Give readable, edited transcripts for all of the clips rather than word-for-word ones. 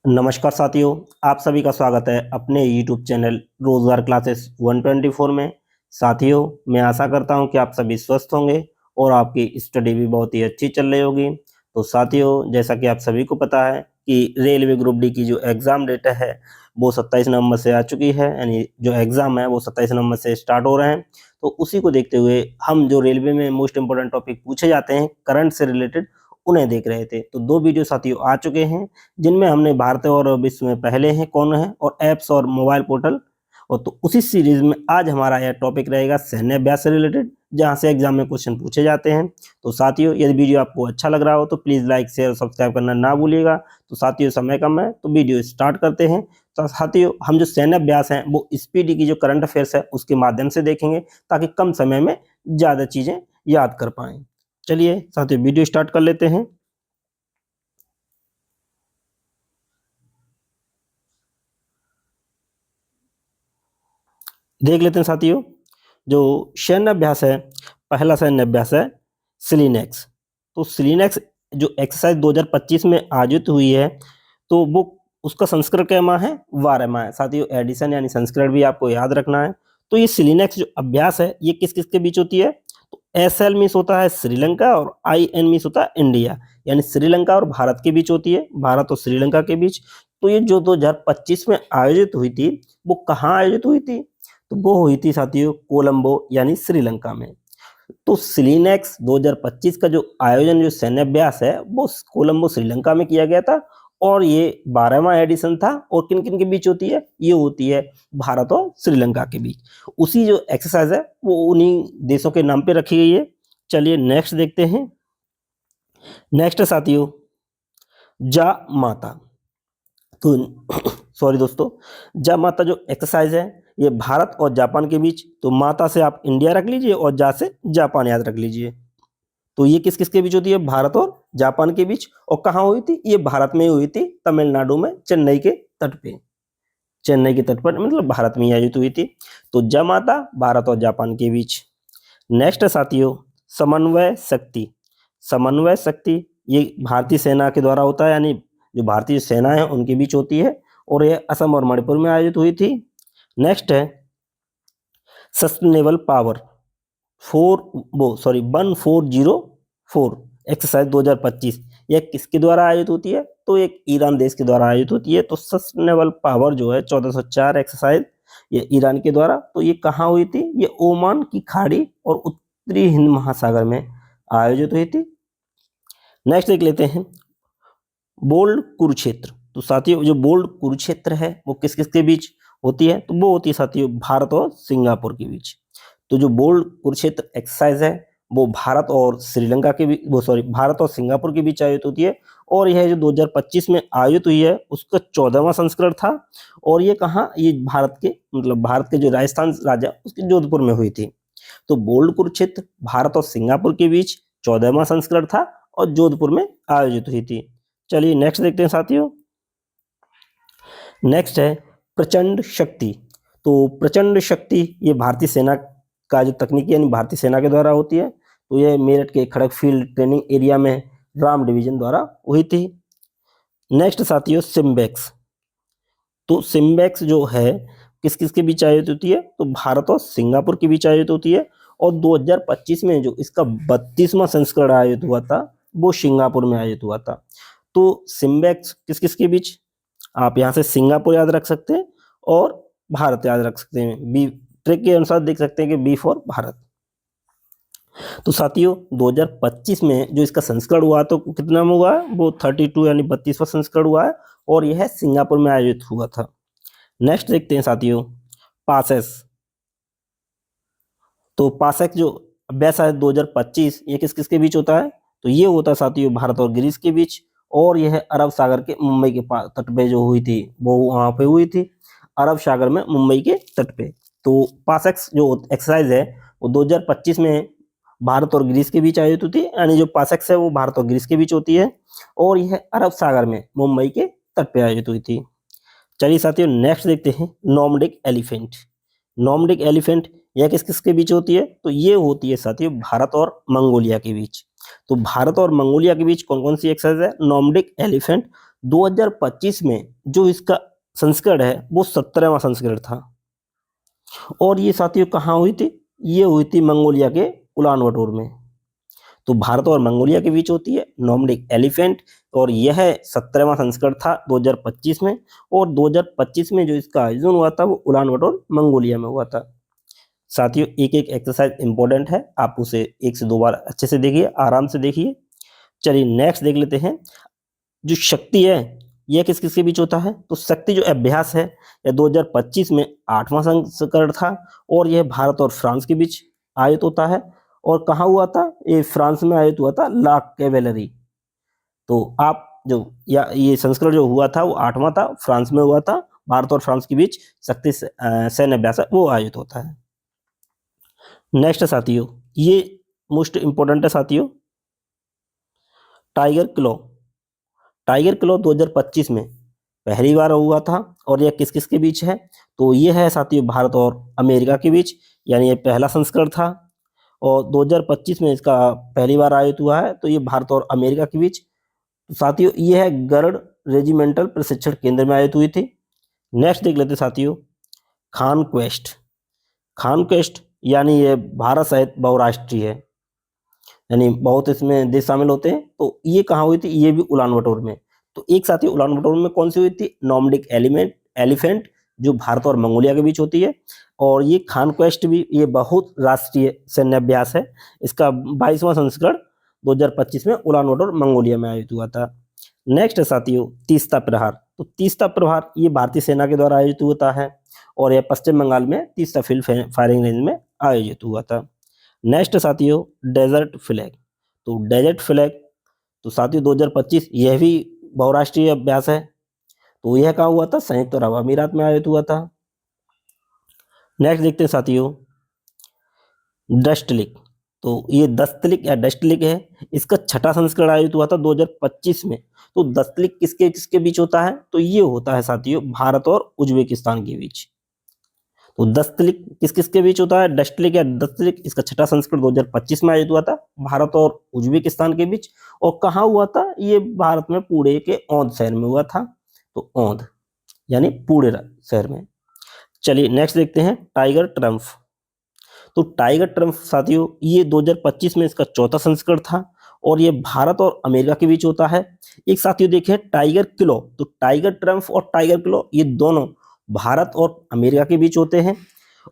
नमस्कार साथियों, आप सभी का स्वागत है अपने यूट्यूब चैनल रोजगार क्लासेस 124 में। साथियों, मैं आशा करता हूं कि आप सभी स्वस्थ होंगे और आपकी स्टडी भी बहुत ही अच्छी चल रही होगी। तो साथियों, जैसा कि आप सभी को पता है कि रेलवे ग्रुप डी की जो एग्ज़ाम डेट है वो 27 नवंबर से आ चुकी है, यानी जो एग्ज़ाम है वो 27 नवंबर से स्टार्ट हो रहे हैं। तो उसी को देखते हुए हम जो रेलवे में मोस्ट इंपॉर्टेंट टॉपिक पूछे जाते हैं करंट से रिलेटेड, उन्हें देख रहे थे। तो 2 वीडियो साथियों आ चुके हैं जिनमें हमने भारत और विश्व में पहले हैं कौन है और ऐप्स और मोबाइल पोर्टल। और तो उसी सीरीज में आज हमारा यह टॉपिक रहेगा सैन्य अभ्यास से रिलेटेड, जहां से एग्जाम में क्वेश्चन पूछे जाते हैं। तो साथियों, यदि वीडियो आपको अच्छा लग रहा हो तो प्लीज़ लाइक शेयर और सब्सक्राइब करना ना भूलिएगा। तो साथियों, समय कम है तो वीडियो स्टार्ट करते हैं। तो साथियों, हम जो सैन्य अभ्यास हैं वो स्पीडी की जो करंट अफेयर्स है उसके माध्यम से देखेंगे, ताकि कम समय में ज़्यादा चीज़ें याद कर पाएँ। चलिए साथियों, वीडियो स्टार्ट कर लेते हैं। देख लेते हैं साथियों, जो सैन्य अभ्यास है, पहला सैन्य अभ्यास है सिलीनेक्स। तो सिलीनेक्स जो एक्सरसाइज 2025 में आयोजित हुई है, तो वो उसका संस्करण क्या माह है, 12वां है। साथियों, एडिशन यानी संस्करण भी आपको याद रखना है। तो ये सिलीनेक्स जो अभ्यास है ये किस किस के बीच होती है, तो SL मीन्स होता है श्रीलंका और IN मीन्स होता है इंडिया, यानी श्रीलंका और भारत के बीच होती है, भारत और श्रीलंका के बीच। तो ये जो 2025 में आयोजित हुई थी वो कहाँ आयोजित हुई थी, तो वो हुई थी साथियों कोलंबो यानी श्रीलंका में। तो सिलीनेक्स 2025 का जो आयोजन जो सैन्य अभ्यास है वो कोलंबो श्रीलंका में किया गया था, और ये 12वां एडिशन था। और किन किन के बीच होती है, ये होती है भारत और श्रीलंका के बीच। उसी जो एक्सरसाइज है वो उन्हीं देशों के नाम पे रखी गई है। चलिए नेक्स्ट देखते हैं। नेक्स्ट साथियों, जा माता। तो सॉरी दोस्तों, जा माता जो एक्सरसाइज है ये भारत और जापान के बीच, तो माता से आप इंडिया रख लीजिए और जा से जापान याद रख लीजिए। तो ये किस किस के बीच होती है, भारत और जापान के बीच। और कहाँ हुई थी, ये भारत में ही हुई थी, तमिलनाडु में चेन्नई के तट पे। चेन्नई के तट पर मतलब भारत में ही आयोजित हुई थी। तो जा माता भारत और जापान के बीच। नेक्स्ट साथियों, समन्वय शक्ति। समन्वय शक्ति ये भारतीय सेना के द्वारा होता है, यानी जो भारतीय सेना है उनके बीच होती है, और ये असम और मणिपुर में आयोजित हुई थी। नेक्स्ट है सस्टेनेबल पावर 1404 एक्सरसाइज 2025। यह किसके द्वारा आयोजित होती है, तो एक ईरान देश के द्वारा आयोजित होती है। तो सस्टेनेबल पावर जो है 1404 एक्सरसाइज ये ईरान के द्वारा, तो ये कहाँ हुई थी, ये ओमान की खाड़ी और उत्तरी हिंद महासागर में आयोजित हुई थी। नेक्स्ट देख लेते हैं बोल्ड कुरुक्षेत्र। तो साथियों, जो बोल्ड कुरुक्षेत्र है वो किस किस के बीच होती है, तो वो होती है साथियों भारत और सिंगापुर के बीच। तो जो बोल्ड कुरुक्षेत्र एक्सरसाइज है वो भारत और श्रीलंका के बीच, वो सॉरी भारत और सिंगापुर के बीच आयोजित होती है। और यह जो 2025 में आयोजित हुई है उसका 14वां संस्करण था। और ये कहाँ, ये भारत के मतलब भारत के जो राजस्थान राज्य उसके जोधपुर में हुई थी। तो बोल्ड कुरुक्षेत्र भारत और सिंगापुर के बीच 14वां संस्करण था और जोधपुर में आयोजित हुई थी। चलिए नेक्स्ट देखते हैं साथियों। नेक्स्ट है प्रचंड शक्ति। तो प्रचंड शक्ति ये भारतीय सेना का जो तकनीकी यानी भारतीय सेना के द्वारा होती है। तो ये मेरठ के खड़क फील्ड ट्रेनिंग एरिया में राम डिवीजन द्वारा हुई थी। नेक्स्ट साथियों सिम्बेक्स। तो सिम्बेक्स जो है किस किस के बीच आयोजित होती है, तो भारत और सिंगापुर के बीच आयोजित होती है। और 2025 में जो इसका 32वां संस्करण आयोजित हुआ था वो सिंगापुर में आयोजित हुआ था। तो सिम्बेक्स किस किस के बीच, आप यहाँ से सिंगापुर याद रख सकते हैं और भारत याद रख सकते हैं। बी ट्रिक के अनुसार देख सकते हैं कि बी फॉर भारत। तो साथियों 2025 में जो इसका संस्करण हुआ तो कितना में हुआ है, वो 32 यानी 32वां संस्करण हुआ है, और यह सिंगापुर में आयोजित हुआ था। नेक्स्ट देखते हैं साथियों पासेस। तो पासेक जो अभ्यास है 2025 ये किस किस के बीच होता है, तो ये होता है साथियों भारत और ग्रीस के बीच। और यह अरब सागर के मुंबई के तट पे जो हुई थी वो वहां पे हुई थी, अरब सागर में मुंबई के तट पे। तो पासेक्स जो एक्सरसाइज है वो 2025 में भारत और ग्रीस के बीच आयोजित होती है, यानी जो पासेक्स है वो भारत और ग्रीस के बीच होती है, और यह अरब सागर में मुंबई के तट पे आयोजित हुई थी। चलिए साथियों नेक्स्ट देखते हैं नॉर्डिक एलिफेंट। नॉर्डिक एलिफेंट यह किस किस के बीच होती है, तो ये होती है साथियों भारत और मंगोलिया के बीच। तो भारत और मंगोलिया के बीच कौन कौन सी एक्सरसाइज है, नॉर्डिक एलिफेंट 2025 में जो इसका संस्करण है वो 17वां संस्करण था। और ये साथियों कहाँ हुई थी? ये हुई थी मंगोलिया के उलान बटोर में। तो भारत और मंगोलिया के बीच होती है नॉर्डिक एलिफेंट, और यह 17वां संस्करण था 2025 में। और 2025 में जो इसका आयोजन हुआ था वो उलान बटोर मंगोलिया में हुआ था। साथियों एक एक एक्सरसाइज इंपॉर्टेंट है, आप उसे 1 से 2 बार अच्छे से देखिए, आराम से देखिए। चलिए नेक्स्ट देख लेते हैं। जो शक्ति है यह किस किस के बीच होता है? तो शक्ति जो अभ्यास है यह 2025 में 8वां संस्करण था, और यह भारत और फ्रांस के बीच आयोजित होता है। और कहाँ हुआ था? ये फ्रांस में आयोजित हुआ था, ला कैवेलरी। तो आप जो या ये संस्करण जो हुआ था वो 8वां था, फ्रांस में हुआ था। भारत और फ्रांस के बीच शक्ति सैन्य अभ्यास है वो आयोजित होता है। नेक्स्ट साथियों, ये मोस्ट इंपॉर्टेंट है साथियों, टाइगर क्लॉ। टाइगर क्लॉ 2025 में पहली बार हुआ था, और यह किस किस के बीच है? तो ये है साथियों भारत और अमेरिका के बीच, यानी ये पहला संस्करण था। और 2025 में इसका पहली बार आयोजित हुआ है, तो ये भारत और अमेरिका के बीच। तो साथियों ये है गरुड़ रेजिमेंटल प्रशिक्षण केंद्र में आयोजित हुई थी। नेक्स्ट देख लेते साथियों, खान क्वेस्ट। खान क्वेस्ट यानी ये भारत सहित बहुराष्ट्रीय है, यानी बहुत इसमें देश शामिल होते हैं। तो ये कहाँ हुई थी? ये भी उलान बटोर में। तो एक साथ ही उलान बटोर में कौन सी हुई थी? नॉर्डिक एलिफेंट, जो भारत और मंगोलिया के बीच होती है। और ये खान क्वेस्ट भी ये बहुत राष्ट्रीय सैन्य अभ्यास है। इसका 22वां संस्करण 2025 में उलान बटोर मंगोलिया में आयोजित हुआ था। नेक्स्ट है साथियों तीस्ता प्रहार। तो तीस्ता प्रहार ये भारतीय सेना के द्वारा आयोजित होता है, और यह पश्चिम बंगाल में तीस्ता फील्ड फायरिंग रेंज में आयोजित हुआ था। नेक्स्ट साथियों डेजर्ट फ्लैग। तो डेजर्ट फ्लैग तो साथियों 2025 यह भी बहुराष्ट्रीय अभ्यास है। तो यह कहाँ हुआ था? संयुक्त अरब अमीरात में आयोजित हुआ था। नेक्स्ट देखते हैं साथियों डस्टलिक। तो ये दस्तलिक या डस्टलिक है, इसका 6ठा संस्करण आयोजित हुआ था 2025 में। तो दस्तलिक किसके किसके बीच होता है? तो ये होता है साथियों भारत और उज्बेकिस्तान के बीच। तो दस्तलिक किस किस के बीच होता है? डस्टलिक या दस्तलिक, इसका 6ठा संस्करण 2025 में आयोजित हुआ था भारत और उज्बेकिस्तान के बीच। और कहाँ हुआ था? ये भारत में पुणे के औंध शहर में हुआ था। तो औंध यानी पुणे शहर में। चलिए नेक्स्ट देखते हैं टाइगर ट्रम्फ। तो टाइगर ट्रम्फ साथियों ये 2025 में इसका 4था संस्करण था, और ये भारत और अमेरिका के बीच होता है। एक साथियों देखें टाइगर क्लॉ। तो टाइगर ट्रम्फ और टाइगर क्लॉ ये दोनों भारत और अमेरिका के बीच होते हैं,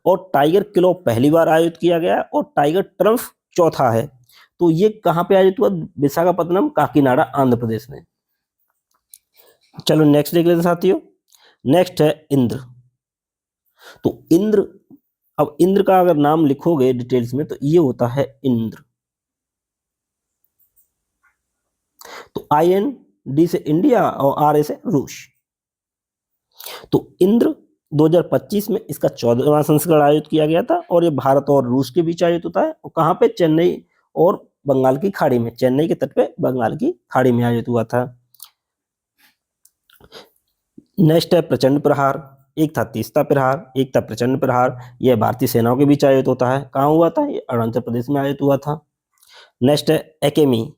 और टाइगर क्लॉ पहली बार आयोजित किया गया है, और टाइगर ट्रम्फ चौथा है। तो ये कहाँ पे आयोजित हुआ? विशाखापत्तनम, काकीनाडा, आंध्र प्रदेश में। चलो नेक्स्ट देख लेते हैं साथियों। नेक्स्ट है इंद्र। तो इंद्र, अब इंद्र का अगर नाम लिखोगे डिटेल्स में तो ये होता है इंद्र। तो IND से इंडिया और RA से रूस। तो इंद्र 2025 में इसका 14वां संस्करण आयोजित किया गया था, और ये भारत और रूस के बीच आयोजित होता है। और कहाँ पे? चेन्नई और बंगाल की खाड़ी में, चेन्नई के तट पे बंगाल की खाड़ी में आयोजित हुआ था। नेक्स्ट है प्रचंड प्रहार। एक था तीस्ता प्रहार, एक था प्रचंड प्रहार। यह भारतीय सेनाओं के बीच आयोजित होता है। कहाँ हुआ था? ये अरुणाचल प्रदेश में आयोजित हुआ था। नेक्स्ट है एकेमी।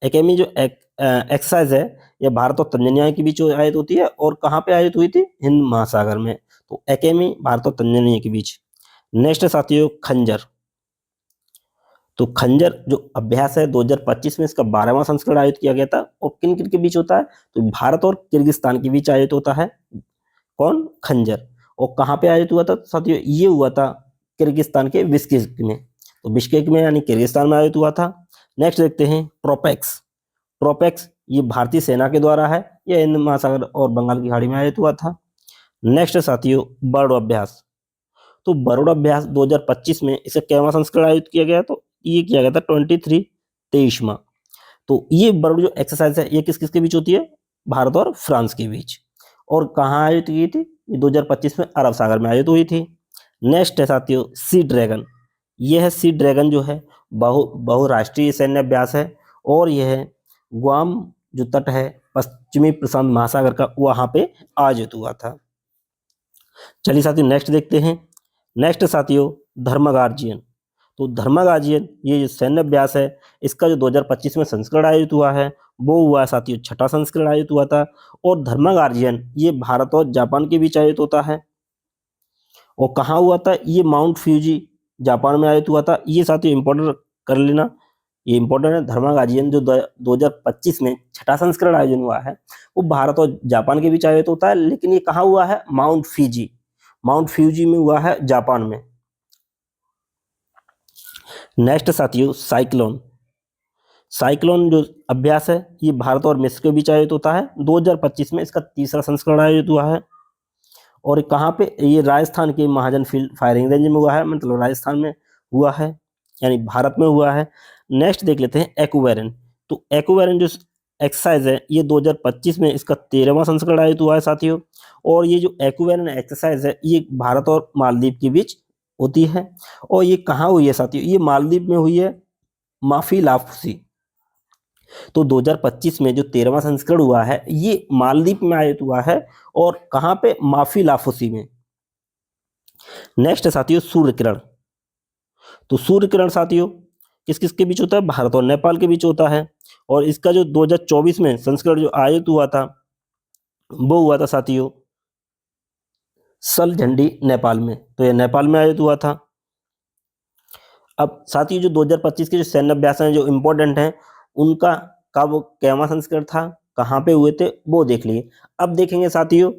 एकेमी जो एक्सरसाइज है यह भारत और तंजानिया के बीच आयोजित होती है, और कहाँ पे आयोजित हुई थी? हिंद महासागर में। तो एकेमी भारत और तंजानिया के बीच। नेक्स्ट है साथियों खंजर। तो खंजर जो अभ्यास है 2025 में इसका 12वां संस्करण आयोजित किया गया था, और किन किन के बीच होता है? तो भारत और किर्गिस्तान के बीच आयोजित होता है। कौन? खंजर। और कहाँ पे आयोजित हुआ था साथियों? ये हुआ था किर्गिस्तान के बिश्केक में। तो बिश्केक में यानी किर्गिस्तान में आयोजित हुआ था। नेक्स्ट देखते हैं ट्रोपेक्स। ट्रोपेक्स ये भारतीय सेना के द्वारा है, यह हिंद महासागर और बंगाल की खाड़ी में आयोजित हुआ था। नेक्स्ट साथियों बर्ड अभ्यास। तो बर्ड अभ्यास 2025 में इसका 11वां संस्करण आयोजित किया गया। तो ये किया गया था 23वां। तो ये बर्ड जो एक्सरसाइज है ये किस किस के बीच होती है? भारत और फ्रांस के बीच। और कहाँ आयोजित की थी? ये 2025 में अरब सागर में आयोजित हुई थी। नेक्स्ट है साथियों सी ड्रैगन। यह है सी ड्रैगन जो है बहुराष्ट्रीय सैन्य अभ्यास है, और यह है ग्वाम जो तट है पश्चिमी प्रशांत महासागर का, वहां पे आयोजित हुआ था। चलिए साथियों नेक्स्ट देखते हैं। नेक्स्ट साथियों धर्मगार्जियन। तो धर्मा गार्जियन ये जो सैन्य अभ्यास है इसका जो 2025 में संस्करण आयोजित हुआ है वो हुआ साथियों 6ठा संस्करण आयोजित हुआ था। और धर्मा गार्जियन ये भारत और जापान के बीच आयोजित होता है। और कहाँ हुआ था? ये माउंट फ्यूजी जापान में आयोजित हुआ था। ये साथियों इंपॉर्टेंट कर लेना, ये इंपॉर्टेंट है। धर्मा गार्जियन जो 2025 में 6ठा संस्करण आयोजन हुआ है वो भारत और जापान के बीच आयोजित होता है, लेकिन ये कहाँ हुआ है? माउंट फ्यूजी, माउंट फ्यूजी में हुआ है जापान में। नेक्स्ट साथियों साइक्लोन, साइक्लोन जो अभ्यास है ये भारत और मिस्र के बीच आयोजित होता है। 2025 में इसका 3रा संस्करण आयोजित हुआ है। और कहाँ पे? ये राजस्थान के महाजन फील्ड फायरिंग रेंज में हुआ है, मतलब राजस्थान में हुआ है, यानी भारत में हुआ है। नेक्स्ट देख लेते हैं एक्वेरियन। तो एक्वेरियन जो एक्सरसाइज है ये 2025 में इसका 13वां संस्करण आयोजित हुआ है साथियों। और ये जो एक्वेरियन एक्सरसाइज है ये भारत और मालदीव के बीच होती है। और ये कहाँ हुई है साथियों? ये मालदीव में हुई है, माफी लाफुसी। तो 2025 में जो 13वां संस्करण हुआ है ये मालदीव में आयोजित हुआ है। और कहाँ पे? माफी लाफुसी में। नेक्स्ट साथियों सूर्य किरण। तो सूर्य किरण साथियों किस किस के बीच होता है? भारत और नेपाल के बीच होता है। और इसका जो 2024 में संस्करण जो आयोजित हुआ था वो हुआ था साथियों सलझंडी नेपाल में। तो यह नेपाल में आयोजित हुआ था। अब साथियों जो 2025 के जो सैन्य अभ्यास हैं जो इम्पोर्टेंट हैं उनका कब कैवा संस्करण था, कहाँ पे हुए थे वो देख लिए। अब देखेंगे साथियों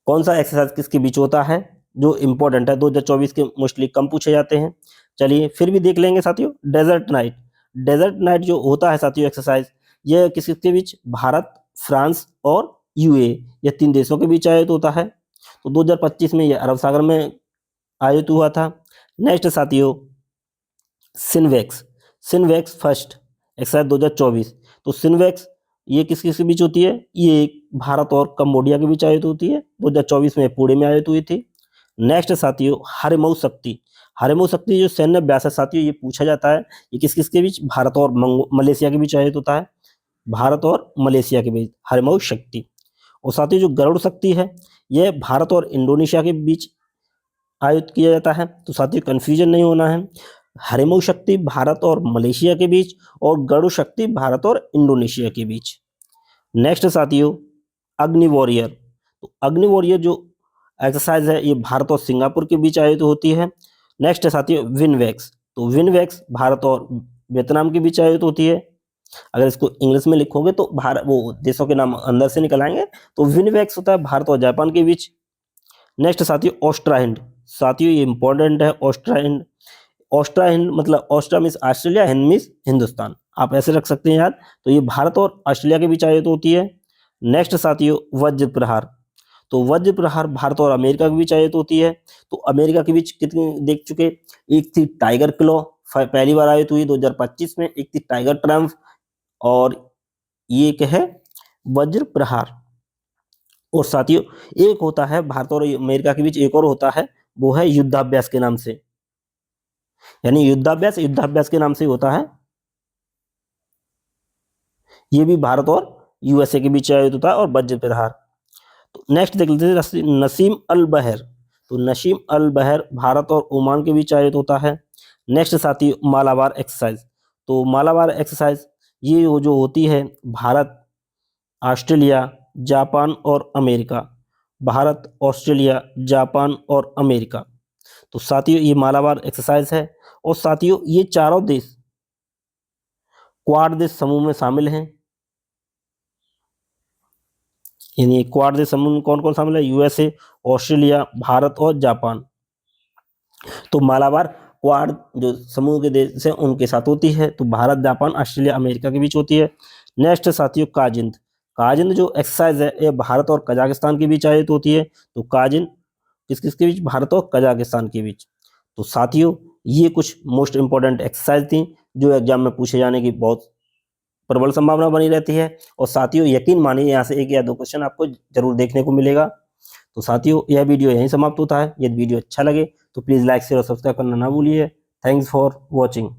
कौन सा एक्सरसाइज किसके बीच होता है जो इम्पोर्टेंट है, 2024 के मोस्टली कम पूछे जाते हैं। चलिए फिर भी देख लेंगे साथियों डेजर्ट नाइट। डेजर्ट नाइट जो होता है साथियों एक्सरसाइज ये किस किसके बीच? भारत, फ्रांस और यूए, ये 3 देशों के बीच आयोजित होता है। तो 2025 में ये अरब सागर में आयोजित हुआ था। नेक्स्ट साथियों सिनवेक्स, सिनवेक्स फर्स्ट एक्सरसाइज 2024। तो सिनवेक्स ये किस किस के बीच होती है? ये भारत और कंबोडिया के बीच आयोजित होती है। 2024 में पुणे में आयोजित हुई थी। नेक्स्ट साथियों हरिमऊ शक्ति, हरिमऊ शक्ति जो सैन्य अभ्यास है साथियों ये पूछा जाता है ये किस किस के बीच? भारत और मलेशिया के बीच आयोजित होता है, भारत और मलेशिया के बीच हरिमऊ शक्ति। और साथियों जो गरुड़ शक्ति है यह भारत और इंडोनेशिया के बीच आयोजित किया जाता है। तो साथियों कंफ्यूजन नहीं होना है, हरिमऊ शक्ति भारत और मलेशिया के बीच और गरुड़ शक्ति भारत और इंडोनेशिया के बीच। नेक्स्ट साथियों अग्नि वॉरियर। तो अग्नि वॉरियर जो एक्सरसाइज है ये भारत और सिंगापुर के बीच आयोजित होती है। नेक्स्ट है साथियों विनवेक्स। तो विनवेक्स भारत और वियतनाम के बीच आयोजित होती है। अगर इसको इंग्लिश में लिखोगे तो भारत वो देशों के नाम अंदर से निकल आएंगे। तो विनवेक्स होता है भारत और जापान के बीच। नेक्स्ट साथियों ऑस्ट्रा हिंड, साथियों ये इंपॉर्टेंट है ऑस्ट्रा हिंद। ऑस्ट्रा हिंद मतलब Austra means Australia, Hind means Hindustan, आप ऐसे रख सकते हैं यार। तो ये भारत और ऑस्ट्रेलिया के बीच आयोजित होती है। नेक्स्ट साथियों वज्र प्रहार। तो वज्र प्रहार भारत और अमेरिका के बीच आयोजित होती है। तो अमेरिका के बीच कितनी देख चुके? एक थी टाइगर क्लॉ पहली बार आयोजित हुई 2025 में, एक थी टाइगर ट्रम्प और ये क्या है? वज्र प्रहार। और साथियों एक होता है भारत और अमेरिका के बीच एक और होता है वो है युद्धाभ्यास के नाम से, यानी युद्धाभ्यास युद्धाभ्यास के नाम से होता है। ये भी भारत और यूएसए के बीच आयोजित होता है और वज्र प्रहार। तो नेक्स्ट देख लेते हैं नसीम अल बहर। तो नसीम अल बहर भारत और ओमान के बीच आयोजित होता है। नेक्स्ट साथी मालाबार एक्सरसाइज। तो मालाबार एक्सरसाइज ये वो जो होती है भारत, ऑस्ट्रेलिया, जापान और अमेरिका, भारत, ऑस्ट्रेलिया, जापान और अमेरिका। तो साथियों ये मालाबार एक्सरसाइज है। और साथियों ये चारों देश क्वाड देश समूह में शामिल हैं। यानी क्वाड देश समूह में कौन कौन शामिल है? यूएसए, ऑस्ट्रेलिया, भारत और जापान। तो मालाबार क्वाड जो समूह के देश हैं उनके साथ होती है। तो भारत, जापान, ऑस्ट्रेलिया, अमेरिका के बीच होती है। नेक्स्ट साथियों काजिंद। काजिंद जो एक्सरसाइज है ये भारत और कजाकिस्तान के बीच आयोजित होती है। तो काजिंद किस किस के बीच? भारत और कजाकिस्तान के बीच। तो साथियों ये कुछ मोस्ट इंपॉर्टेंट एक्सरसाइज थी जो एग्जाम में पूछे जाने की बहुत प्रबल संभावना बनी रहती है। और साथियों यकीन मानिए यहाँ से 1 या 2 क्वेश्चन आपको जरूर देखने को मिलेगा। तो साथियों यह वीडियो यहीं समाप्त होता है। यदि वीडियो अच्छा लगे तो प्लीज़ लाइक शेयर और सब्सक्राइब करना ना भूलिए। Thanks for watching.